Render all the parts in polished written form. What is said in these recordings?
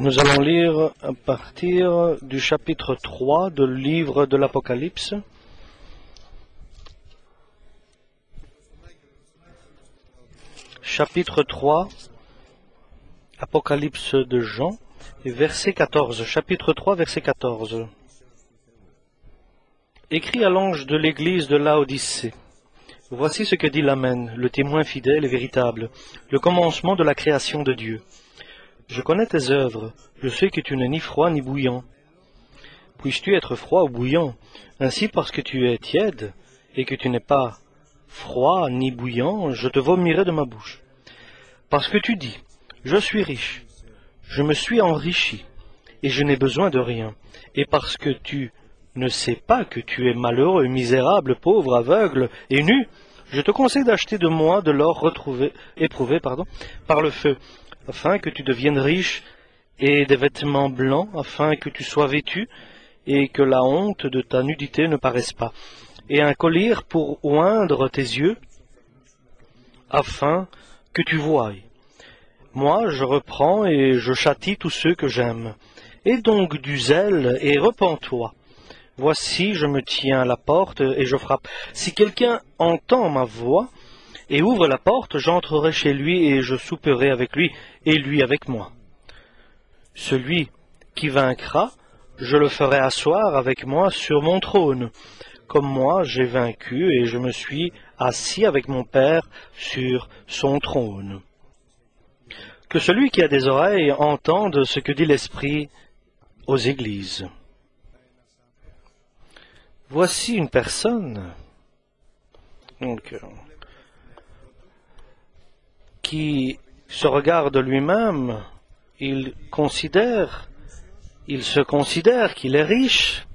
Nous allons lire à partir du chapitre 3 du livre de l'Apocalypse. Chapitre 3, Apocalypse de Jean, et verset 14. Chapitre 3, verset 14. Écrit à l'ange de l'église de Laodicée. Voici ce que dit l'Amen, le témoin fidèle et véritable, le commencement de la création de Dieu. Je connais tes œuvres, je sais que tu n'es ni froid ni bouillant. Puisses-tu être froid ou bouillant? Ainsi, parce que tu es tiède, et que tu n'es pas froid ni bouillant, je te vomirai de ma bouche. Parce que tu dis, je suis riche, je me suis enrichi, et je n'ai besoin de rien. Et parce que tu ne sais pas que tu es malheureux, misérable, pauvre, aveugle et nu, je te conseille d'acheter de moi de l'or éprouvé par le feu, afin que tu deviennes riche, et des vêtements blancs, afin que tu sois vêtu, et que la honte de ta nudité ne paraisse pas, et un collier pour oindre tes yeux, afin que tu voies. Moi, je reprends et je châtie tous ceux que j'aime. Aie donc du zèle et repens-toi. Voici, je me tiens à la porte et je frappe. Si quelqu'un entend ma voix et ouvre la porte, j'entrerai chez lui et je souperai avec lui et lui avec moi. Celui qui vaincra, je le ferai asseoir avec moi sur mon trône, comme moi j'ai vaincu et je me suis assis avec mon Père sur son trône. Que celui qui a des oreilles entende ce que dit l'Esprit aux églises. Voici une personne qui se regarde lui-même, il se considère qu'il est riche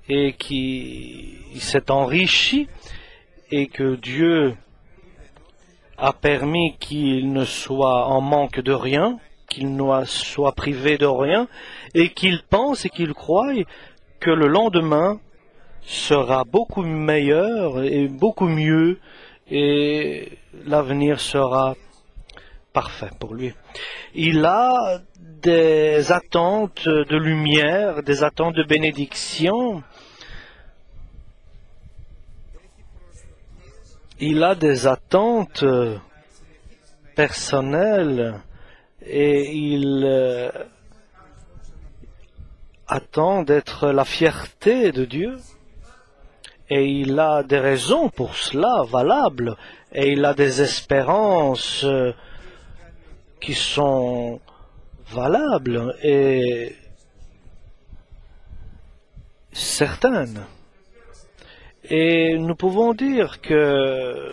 et qui s'est enrichi et que Dieu a permis qu'il ne soit en manque de rien, qu'il ne soit privé de rien, et qu'il pense et qu'il croit que le lendemain sera beaucoup meilleur et beaucoup mieux, et l'avenir sera parfait pour lui. Il a des attentes de lumière, des attentes de bénédiction. Il a des attentes personnelles et il attend d'être la fierté de Dieu. Et il a des raisons pour cela valables. Et il a des espérances qui sont valables et certaines. Et nous pouvons dire que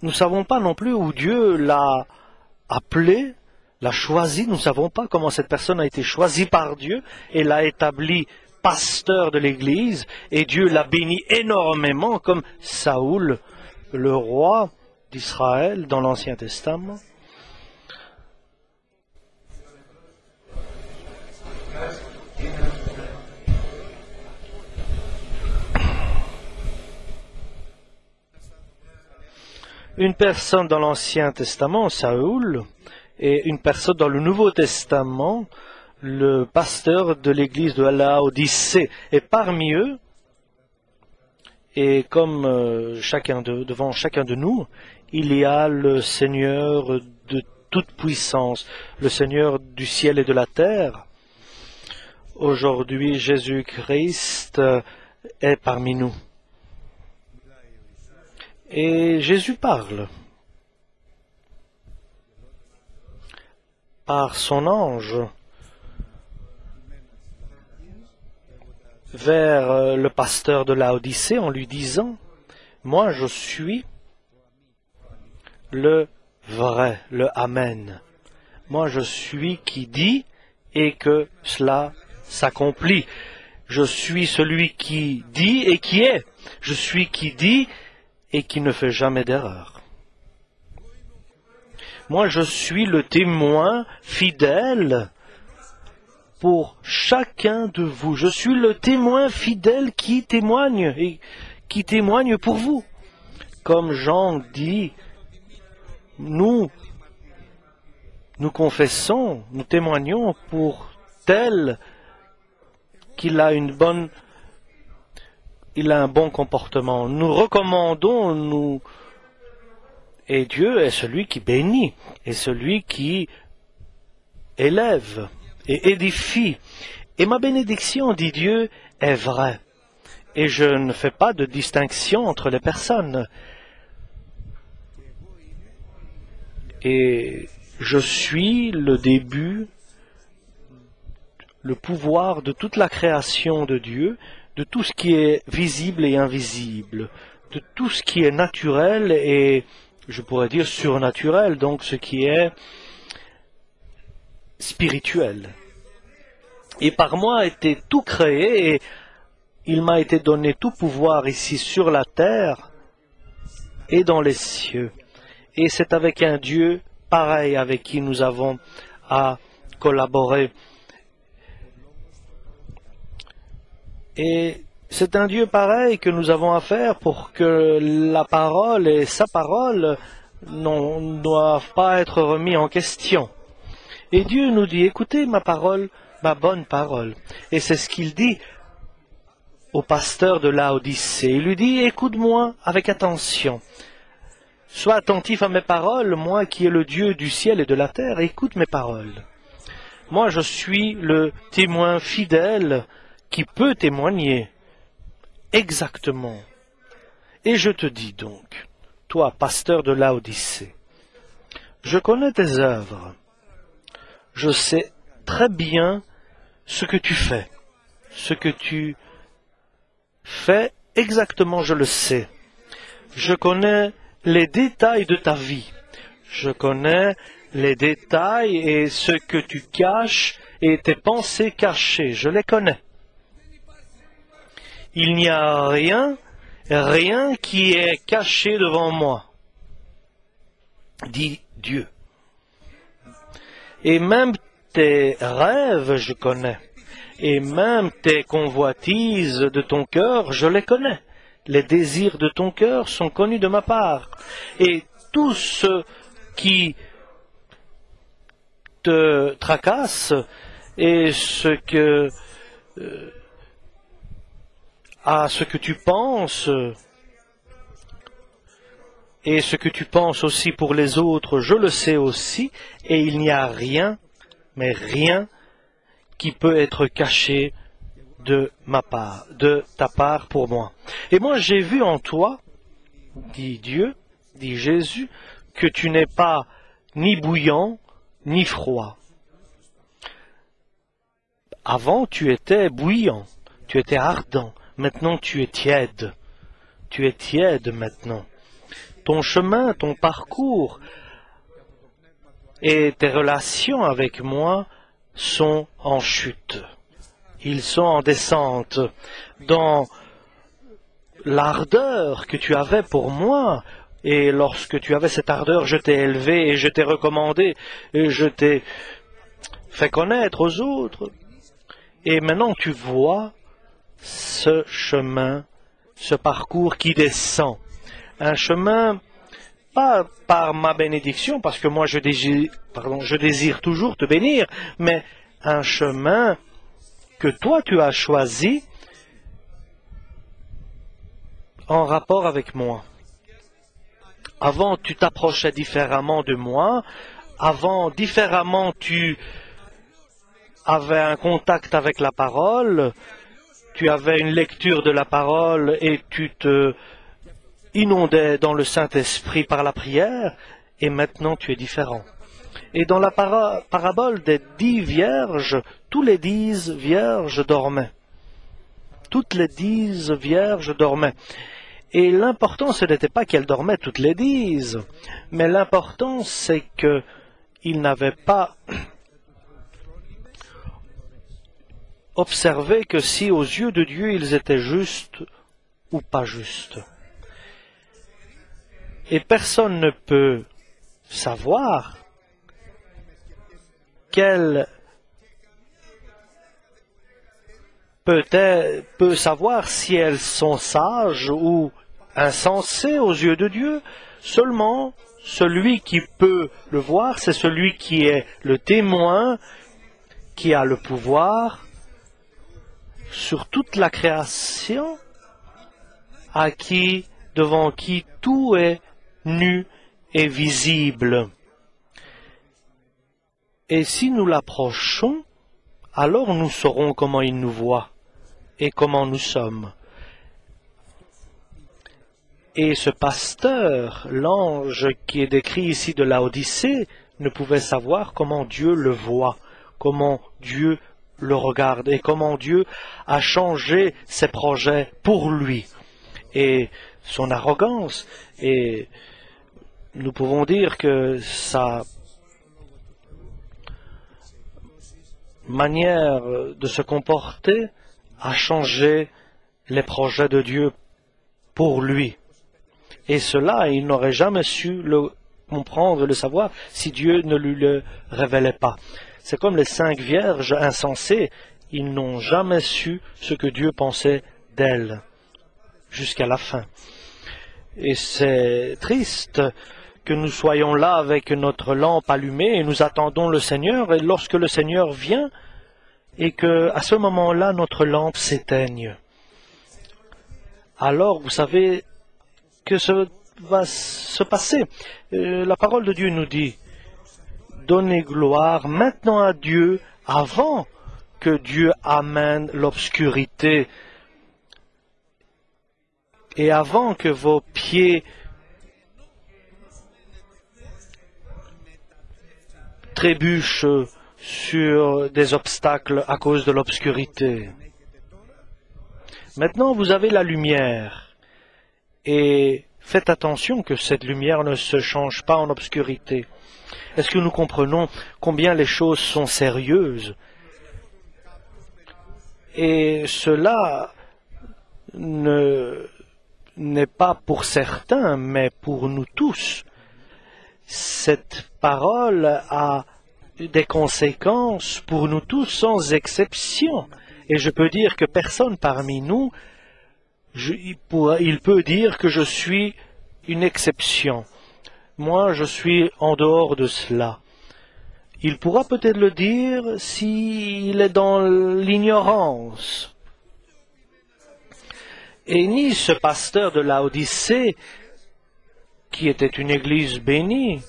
nous ne savons pas non plus où Dieu l'a appelé, l'a choisi. Nous ne savons pas comment cette personne a été choisie par Dieu et l'a établi pasteur de l'Église. Et Dieu l'a béni énormément comme Saoul, le roi d'Israël dans l'Ancien Testament. Une personne dans l'Ancien Testament, Saoul, et une personne dans le Nouveau Testament, le pasteur de l'église de Laodicée. Et parmi eux, et comme devant chacun de nous, il y a le Seigneur de toute puissance, le Seigneur du ciel et de la terre. Aujourd'hui, Jésus-Christ est parmi nous. Et Jésus parle par son ange vers le pasteur de Laodicée en lui disant, « Moi je suis le vrai, le Amen. Moi je suis qui dit et que cela s'accomplit. Je suis celui qui dit et qui est. Je suis qui dit et qui ne fait jamais d'erreur. Moi, je suis le témoin fidèle pour chacun de vous. Je suis le témoin fidèle qui témoigne et qui témoigne pour vous. Comme Jean dit, nous nous confessons, nous témoignons pour tel qu'il a il a un bon comportement. Nous recommandons, et Dieu est celui qui bénit, et celui qui élève et édifie. Et ma bénédiction, dit Dieu, est vraie. Et je ne fais pas de distinction entre les personnes. Et je suis le début, le pouvoir de toute la création de Dieu, de tout ce qui est visible et invisible, de tout ce qui est naturel et, je pourrais dire, surnaturel, donc ce qui est spirituel. Et par moi a été tout créé et il m'a été donné tout pouvoir ici sur la terre et dans les cieux. Et c'est avec un Dieu pareil avec qui nous avons à collaborer. Et c'est un Dieu pareil que nous avons à faire pour que la parole et sa parole ne doivent pas être remis en question. Et Dieu nous dit, écoutez ma parole, ma bonne parole. Et c'est ce qu'il dit au pasteur de Laodicée. Il lui dit, écoute-moi avec attention. Sois attentif à mes paroles, moi qui est le Dieu du ciel et de la terre, écoute mes paroles. Moi je suis le témoin fidèle qui peut témoigner exactement. Et je te dis donc, toi, pasteur de Laodicée, je connais tes œuvres. Je sais très bien ce que tu fais. Ce que tu fais exactement, je le sais. Je connais les détails de ta vie. Je connais les détails et ce que tu caches et tes pensées cachées. Je les connais. Il n'y a rien qui est caché devant moi, dit Dieu. Et même tes rêves, je connais. Et même tes convoitises de ton cœur, je les connais. Les désirs de ton cœur sont connus de ma part. Et tout ce qui te tracasse et ce que tu penses et ce que tu penses aussi pour les autres, je le sais aussi, et il n'y a rien, mais rien, qui peut être caché de ma part, de ta part pour moi. Et moi j'ai vu en toi, dit Dieu, dit Jésus, que tu n'es pas ni bouillant, ni froid. Avant tu étais bouillant, tu étais ardent, maintenant tu es tiède. Tu es tiède maintenant. Ton chemin, ton parcours et tes relations avec moi sont en chute. Ils sont en descente. Dans l'ardeur que tu avais pour moi, et lorsque tu avais cette ardeur, je t'ai élevé et je t'ai recommandé et je t'ai fait connaître aux autres. Et maintenant tu vois ce chemin, ce parcours qui descend. Un chemin, pas par ma bénédiction, parce que moi je désire toujours te bénir, mais un chemin que toi tu as choisi en rapport avec moi. Avant tu t'approchais différemment de moi, avant différemment tu avais un contact avec la parole, tu avais une lecture de la parole et tu te inondais dans le Saint-Esprit par la prière, et maintenant tu es différent. Et dans la parabole des 10 vierges, tous les 10 vierges dormaient. Toutes les 10 vierges dormaient. Et l'important, ce n'était pas qu'elles dormaient toutes les 10, mais l'important, c'est qu'ils n'avaient pas observé que si aux yeux de Dieu, ils étaient justes ou pas justes. Et personne ne peut savoir qu'elle peut savoir si elles sont sages ou insensées aux yeux de Dieu, Seulement, celui qui peut le voir, c'est celui qui est le témoin, qui a le pouvoir sur toute la création, devant qui tout est nu et visible. Et si nous l'approchons, alors nous saurons comment il nous voit et comment nous sommes. Et ce pasteur, l'ange qui est décrit ici de Laodicée, ne pouvait savoir comment Dieu le voit, comment Dieu le regarde et comment Dieu a changé ses projets pour lui. Et son arrogance, et nous pouvons dire que sa manière de se comporter a changé les projets de Dieu pour lui. Et cela, il n'aurait jamais su le comprendre, le savoir, si Dieu ne lui le révélait pas. C'est comme les 5 vierges insensées, ils n'ont jamais su ce que Dieu pensait d'elles, jusqu'à la fin. Et c'est triste que nous soyons là avec notre lampe allumée et nous attendons le Seigneur, et lorsque le Seigneur vient, et que à ce moment-là, notre lampe s'éteigne. Alors, vous savez que ce va se passer. La parole de Dieu nous dit, donnez gloire maintenant à Dieu avant que Dieu amène l'obscurité et avant que vos pieds trébuchent sur des obstacles à cause de l'obscurité. Maintenant, vous avez la lumière et faites attention que cette lumière ne se change pas en obscurité. Est-ce que nous comprenons combien les choses sont sérieuses? Et cela n'est pas pour certains, mais pour nous tous. Cette parole a des conséquences pour nous tous sans exception. Et je peux dire que personne parmi nous, il peut dire que je suis une exception. Moi, je suis en dehors de cela. Il pourra peut-être le dire s'il est dans l'ignorance. Et ni ce pasteur de Laodicée, qui était une église bénie,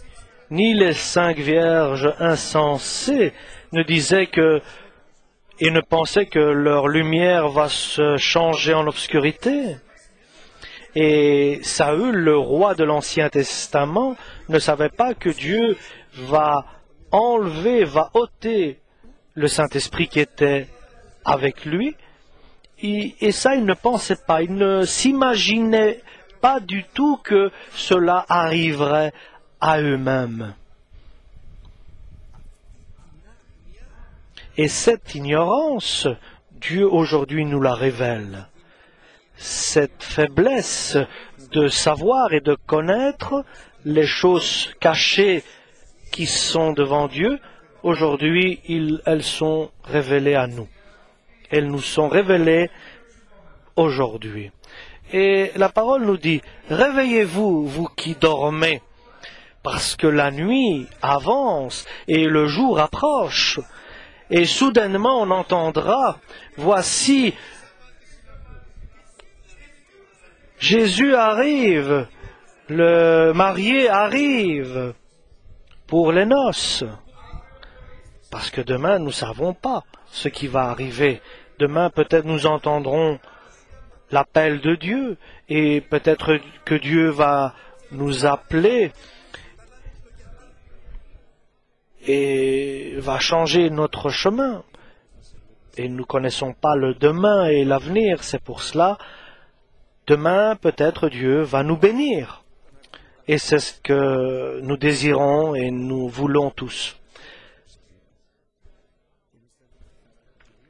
ni les 5 vierges insensées ne disaient que et ne pensaient que leur lumière va se changer en obscurité. Et Saül, le roi de l'Ancien Testament, ne savait pas que Dieu va ôter le Saint-Esprit qui était avec lui. Et ça, il ne pensait pas, il ne s'imaginait pas du tout que cela arriverait à eux-mêmes. Et cette ignorance, Dieu aujourd'hui nous la révèle. Cette faiblesse de savoir et de connaître les choses cachées qui sont devant Dieu, aujourd'hui, elles sont révélées à nous. Elles nous sont révélées aujourd'hui. Et la parole nous dit, réveillez-vous, vous qui dormez, parce que la nuit avance et le jour approche. Et soudainement on entendra, voici, Jésus arrive, le marié arrive pour les noces. Parce que demain, nous ne savons pas ce qui va arriver. Demain, peut-être nous entendrons l'appel de Dieu et peut-être que Dieu va nous appeler et va changer notre chemin. Et nous ne connaissons pas le demain et l'avenir. C'est pour cela, demain, peut-être Dieu va nous bénir. Et c'est ce que nous désirons et nous voulons tous.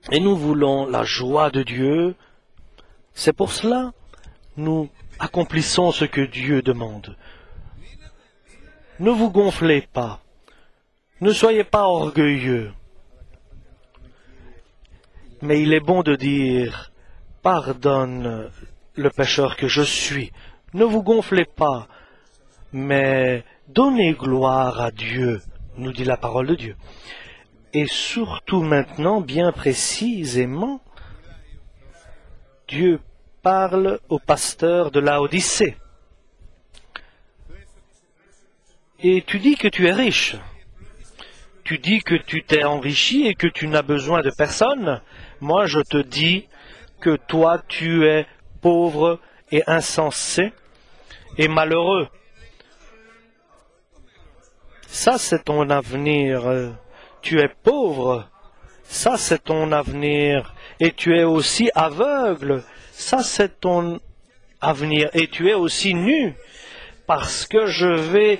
Et nous voulons la joie de Dieu. C'est pour cela nous accomplissons ce que Dieu demande. Ne vous gonflez pas. Ne soyez pas orgueilleux. Mais il est bon de dire, pardonne le pécheur que je suis. Ne vous gonflez pas. mais donnez gloire à Dieu, nous dit la parole de Dieu. Et surtout maintenant, bien précisément, Dieu parle au pasteur de Laodicée. Et tu dis que tu es riche. Tu dis que tu t'es enrichi et que tu n'as besoin de personne. Moi, je te dis que toi, tu es pauvre et insensé et malheureux. Ça, c'est ton avenir. Tu es pauvre. Ça, c'est ton avenir. Et tu es aussi aveugle. Ça, c'est ton avenir. Et tu es aussi nu. Parce que je vais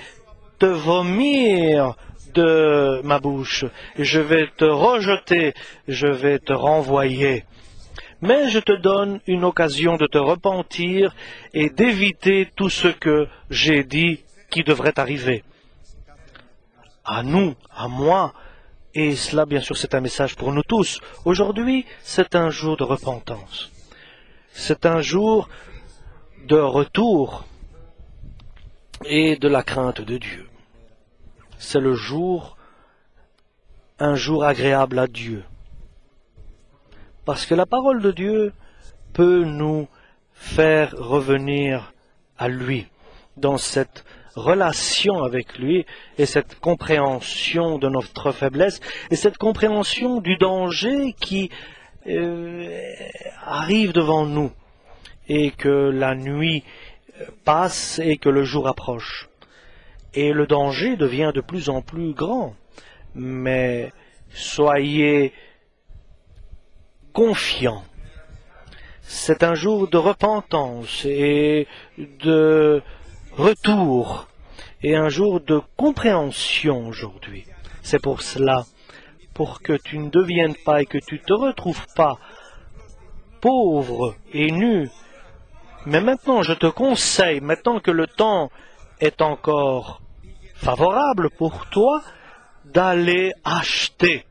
te vomir de ma bouche. Je vais te rejeter. Je vais te renvoyer. Mais je te donne une occasion de te repentir et d'éviter tout ce que j'ai dit qui devrait arriver. À nous, à moi, et cela, bien sûr, c'est un message pour nous tous. Aujourd'hui, c'est un jour de repentance. C'est un jour de retour et de la crainte de Dieu. C'est le jour, un jour agréable à Dieu. Parce que la parole de Dieu peut nous faire revenir à lui dans cette relation avec lui et cette compréhension de notre faiblesse et cette compréhension du danger qui arrive devant nous et que la nuit passe et que le jour approche. Et le danger devient de plus en plus grand. Mais soyez confiants. C'est un jour de repentance et de retour et un jour de compréhension aujourd'hui. C'est pour cela, pour que tu ne deviennes pas et que tu ne te retrouves pas pauvre et nu. Mais maintenant, je te conseille, maintenant que le temps est encore favorable pour toi, d'aller acheter.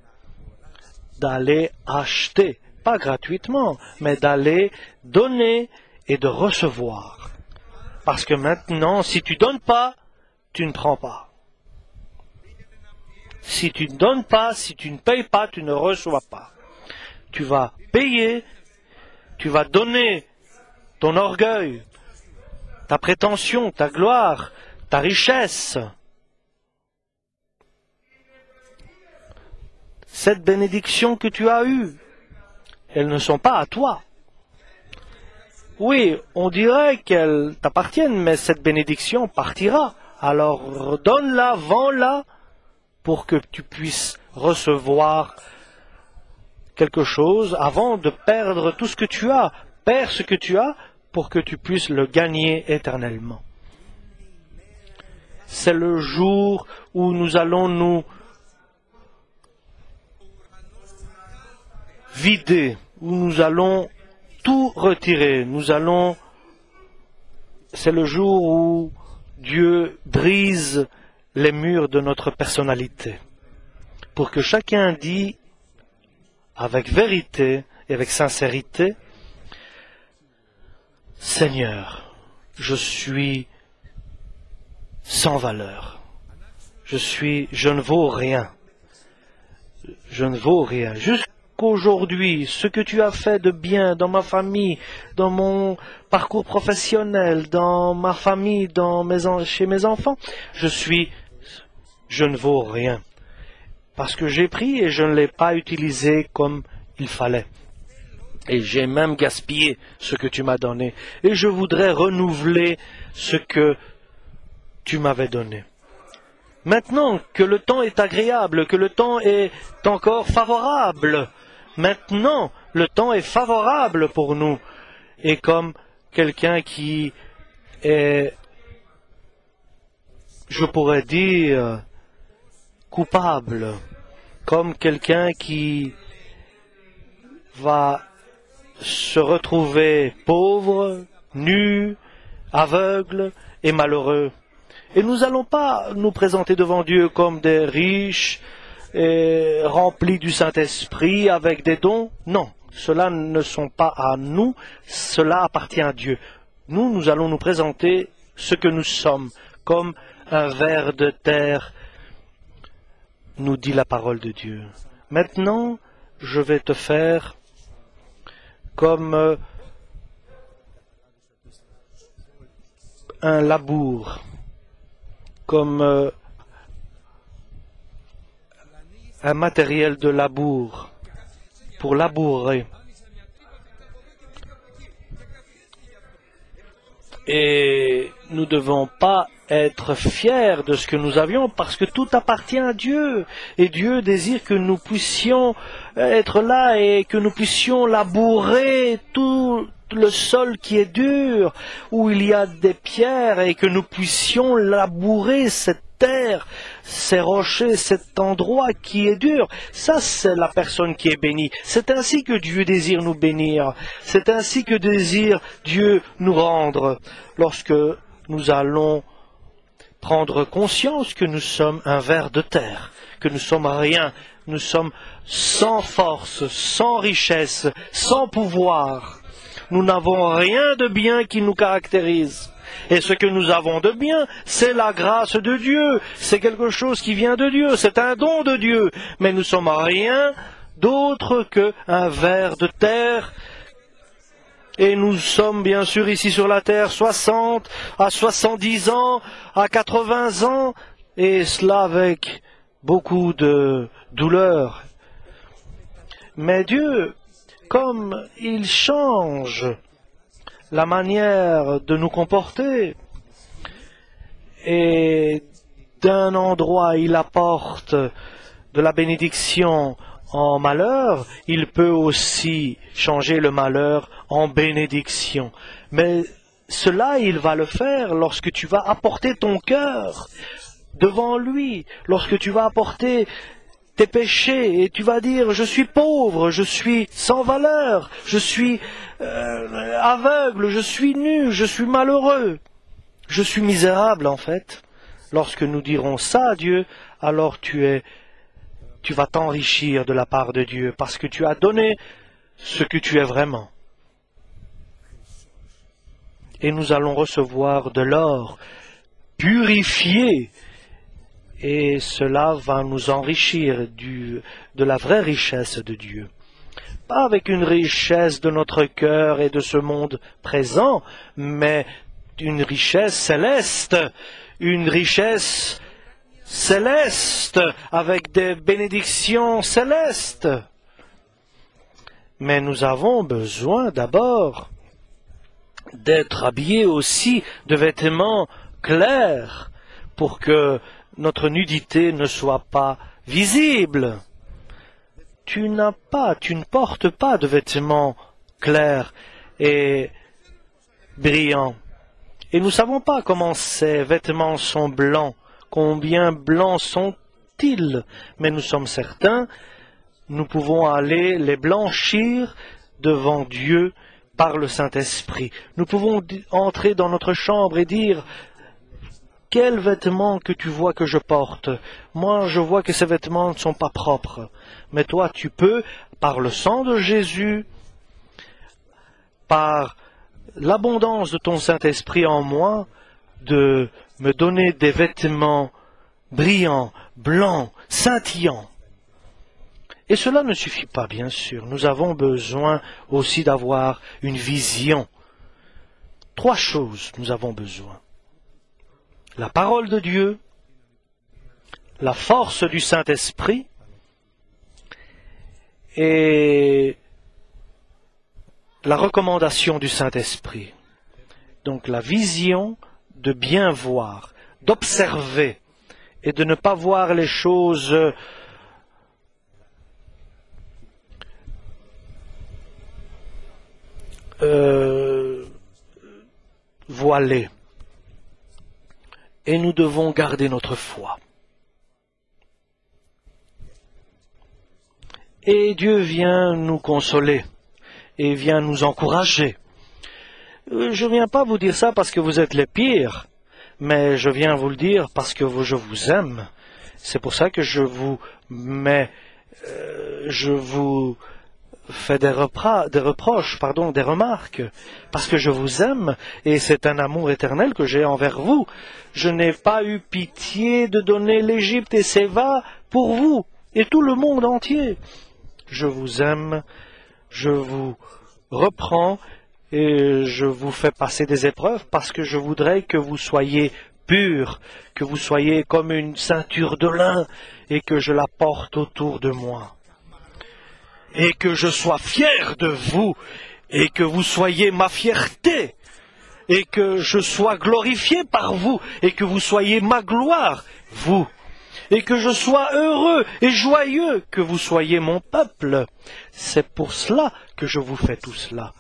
Pas gratuitement, mais d'aller donner et de recevoir. Parce que maintenant, si tu ne donnes pas, tu ne prends pas. Si tu ne donnes pas, si tu ne payes pas, tu ne reçois pas. Tu vas payer, tu vas donner ton orgueil, ta prétention, ta gloire, ta richesse. Cette bénédiction que tu as eue, elles ne sont pas à toi. Oui, on dirait qu'elles t'appartiennent, mais cette bénédiction partira. Alors donne-la, vends-la, pour que tu puisses recevoir quelque chose avant de perdre tout ce que tu as. Perds ce que tu as pour que tu puisses le gagner éternellement. C'est le jour où nous allons nous vider, où nous allons tout retirer. C'est le jour où Dieu brise les murs de notre personnalité, pour que chacun dise avec vérité et avec sincérité, Seigneur, je suis sans valeur. Je ne vaux rien. Je ne vaux rien. Jusqu'aujourd'hui, ce que tu as fait de bien dans ma famille, dans mon parcours professionnel, dans ma famille, chez mes enfants, je ne vaux rien. Parce que j'ai pris et je ne l'ai pas utilisé comme il fallait. Et j'ai même gaspillé ce que tu m'as donné. Et je voudrais renouveler ce que tu m'avais donné. Maintenant que le temps est agréable, que le temps est encore favorable, maintenant le temps est favorable pour nous. Et comme quelqu'un qui est, je pourrais dire, coupable, comme quelqu'un qui va se retrouver pauvre, nu, aveugle et malheureux. Et nous n'allons pas nous présenter devant Dieu comme des riches, et remplis du Saint-Esprit avec des dons. Non, cela ne sont pas à nous, cela appartient à Dieu. Nous allons nous présenter ce que nous sommes, comme un ver de terre, nous dit la parole de Dieu. Maintenant, je vais te faire comme un labour, comme un matériel de labour pour labourer. Et nous ne devons pas être fiers de ce que nous avions parce que tout appartient à Dieu. Et Dieu désire que nous puissions être là et que nous puissions labourer tout le sol qui est dur, où il y a des pierres, et que nous puissions labourer cette terre, ces rochers, cet endroit qui est dur. Ça, c'est la personne qui est bénie. C'est ainsi que Dieu désire nous bénir. C'est ainsi que désire Dieu nous rendre. Lorsque nous allons prendre conscience que nous sommes un ver de terre, que nous sommes rien, nous sommes sans force, sans richesse, sans pouvoir. Nous n'avons rien de bien qui nous caractérise. Et ce que nous avons de bien, c'est la grâce de Dieu. C'est quelque chose qui vient de Dieu. C'est un don de Dieu. Mais nous sommes rien d'autre qu'un ver de terre. Et nous sommes bien sûr ici sur la terre 60 à 70 ans, à 80 ans, et cela avec beaucoup de douleur. Mais Dieu, comme il change la manière de nous comporter, et d'un endroit il apporte de la bénédiction en malheur, il peut aussi changer le malheur en bénédiction. Mais cela, il va le faire lorsque tu vas apporter ton cœur devant lui, lorsque tu vas apporter tes péchés et tu vas dire, je suis pauvre, je suis sans valeur, je suis aveugle, je suis nu, je suis malheureux, je suis misérable en fait. Lorsque nous dirons ça à Dieu, alors tu vas t'enrichir de la part de Dieu parce que tu as donné ce que tu es vraiment. Et nous allons recevoir de l'or purifié. Et cela va nous enrichir de la vraie richesse de Dieu. Pas avec une richesse de notre cœur et de ce monde présent, mais une richesse céleste, une richesse céleste, avec des bénédictions célestes. Mais nous avons besoin d'abord d'être habillés aussi de vêtements clairs pour que notre nudité ne soit pas visible. Tu ne portes pas de vêtements clairs et brillants. Et nous ne savons pas comment ces vêtements sont blancs, combien blancs sont-ils, mais nous sommes certains, nous pouvons aller les blanchir devant Dieu par le Saint-Esprit. Nous pouvons entrer dans notre chambre et dire, quels vêtements que tu vois que je porte? Moi, je vois que ces vêtements ne sont pas propres. Mais toi, tu peux, par le sang de Jésus, par l'abondance de ton Saint-Esprit en moi, de me donner des vêtements brillants, blancs, scintillants. Et cela ne suffit pas, bien sûr. Nous avons besoin aussi d'avoir une vision. 3 choses nous avons besoin. La parole de Dieu, la force du Saint-Esprit et la recommandation du Saint-Esprit. Donc la vision de bien voir, d'observer et de ne pas voir les choses voilées. Et nous devons garder notre foi. Et Dieu vient nous consoler et vient nous encourager. Je ne viens pas vous dire ça parce que vous êtes les pires, mais je viens vous le dire parce que je vous aime. C'est pour ça que je vous fait des reproches, des remarques, parce que je vous aime, et c'est un amour éternel que j'ai envers vous. Je n'ai pas eu pitié de donner l'Égypte et Séva pour vous, et tout le monde entier. Je vous aime, je vous reprends, et je vous fais passer des épreuves, parce que je voudrais que vous soyez purs, que vous soyez comme une ceinture de lin, et que je la porte autour de moi. Et que je sois fier de vous, et que vous soyez ma fierté, et que je sois glorifié par vous, et que vous soyez ma gloire, vous, et que je sois heureux et joyeux, que vous soyez mon peuple. C'est pour cela que je vous fais tout cela.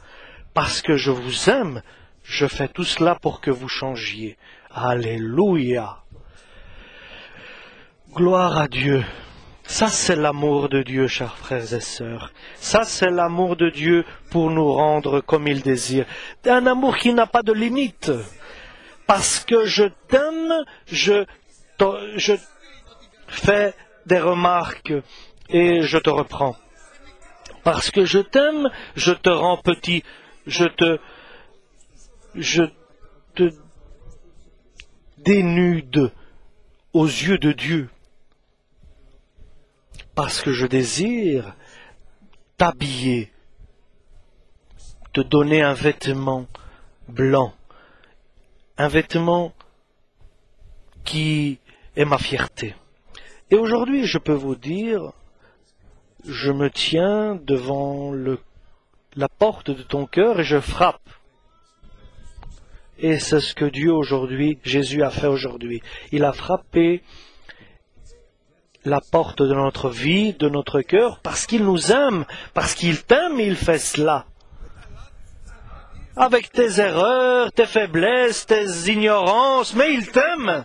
Parce que je vous aime, je fais tout cela pour que vous changiez. Alléluia. Gloire à Dieu. Ça, c'est l'amour de Dieu, chers frères et sœurs. Ça, c'est l'amour de Dieu pour nous rendre comme il désire. Un amour qui n'a pas de limite. Parce que je t'aime, je fais des remarques et je te reprends. Parce que je t'aime, je te rends petit. Je te dénude aux yeux de Dieu. Parce que je désire t'habiller, te donner un vêtement blanc, un vêtement qui est ma fierté. Et aujourd'hui, je peux vous dire, je me tiens devant la porte de ton cœur et je frappe. Et c'est ce que Dieu aujourd'hui, Jésus a fait aujourd'hui. Il a frappé la porte de notre vie, de notre cœur, parce qu'il nous aime, parce qu'il t'aime, il fait cela. Avec tes erreurs, tes faiblesses, tes ignorances, mais il t'aime.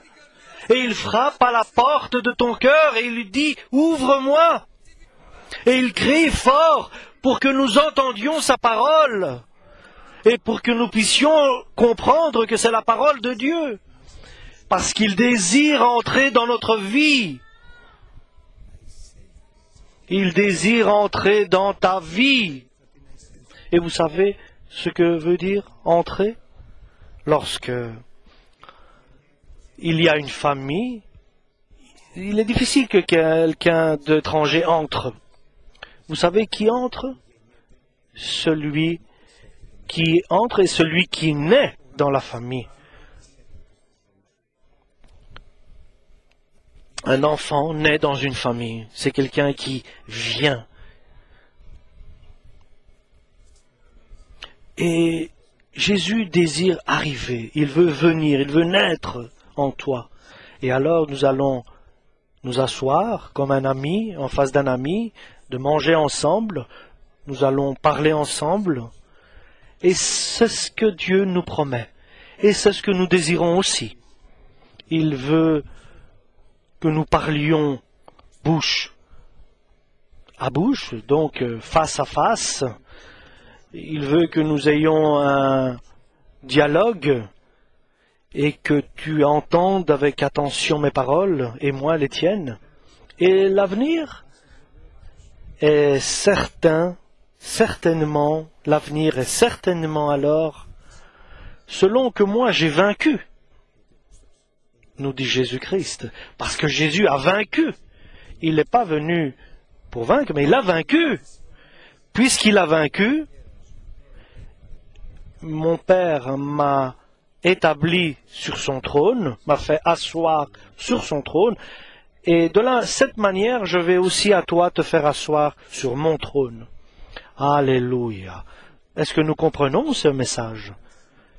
Et il frappe à la porte de ton cœur et il lui dit, ouvre-moi. Et il crie fort pour que nous entendions sa parole et pour que nous puissions comprendre que c'est la parole de Dieu. Parce qu'il désire entrer dans notre vie. Il désire entrer dans ta vie. Et vous savez ce que veut dire entrer? Lorsque il y a une famille, il est difficile que quelqu'un d'étranger entre. Vous savez qui entre? Celui qui entre est celui qui naît dans la famille. Un enfant naît dans une famille. C'est quelqu'un qui vient. Et Jésus désire arriver. Il veut venir. Il veut naître en toi. Et alors nous allons nous asseoir comme un ami, en face d'un ami, de manger ensemble. Nous allons parler ensemble. Et c'est ce que Dieu nous promet. Et c'est ce que nous désirons aussi. Il veut que nous parlions bouche à bouche, donc face à face. Il veut que nous ayons un dialogue et que tu entendes avec attention mes paroles et moi les tiennes. Et l'avenir est certain, certainement, l'avenir est certainement alors selon que moi j'ai vaincu, nous dit Jésus-Christ, parce que Jésus a vaincu. Il n'est pas venu pour vaincre, mais il a vaincu. Puisqu'il a vaincu, mon Père m'a établi sur son trône, m'a fait asseoir sur son trône, et de cette manière, je vais aussi à toi te faire asseoir sur mon trône. Alléluia. Est-ce que nous comprenons ce message?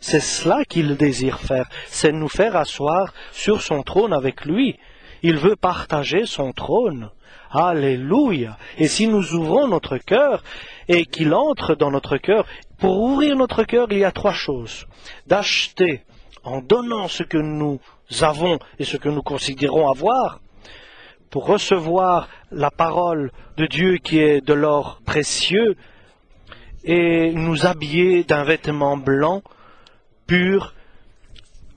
C'est cela qu'il désire faire, c'est nous faire asseoir sur son trône avec lui. Il veut partager son trône. Alléluia. Et si nous ouvrons notre cœur et qu'il entre dans notre cœur, pour ouvrir notre cœur, il y a trois choses. D'acheter en donnant ce que nous avons et ce que nous considérons avoir, pour recevoir la parole de Dieu qui est de l'or précieux, et nous habiller d'un vêtement blanc, pur,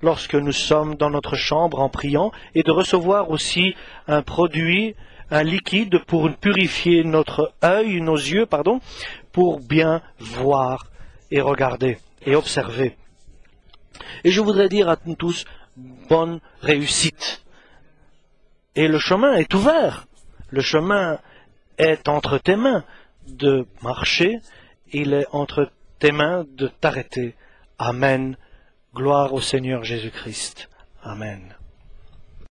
lorsque nous sommes dans notre chambre en priant, et de recevoir aussi un produit, un liquide pour purifier notre œil, nos yeux, pardon, pour bien voir et regarder et observer. Et je voudrais dire à nous tous, bonne réussite. Et le chemin est ouvert. Le chemin est entre tes mains de marcher, il est entre tes mains de t'arrêter. Amen. Gloire au Seigneur Jésus-Christ. Amen.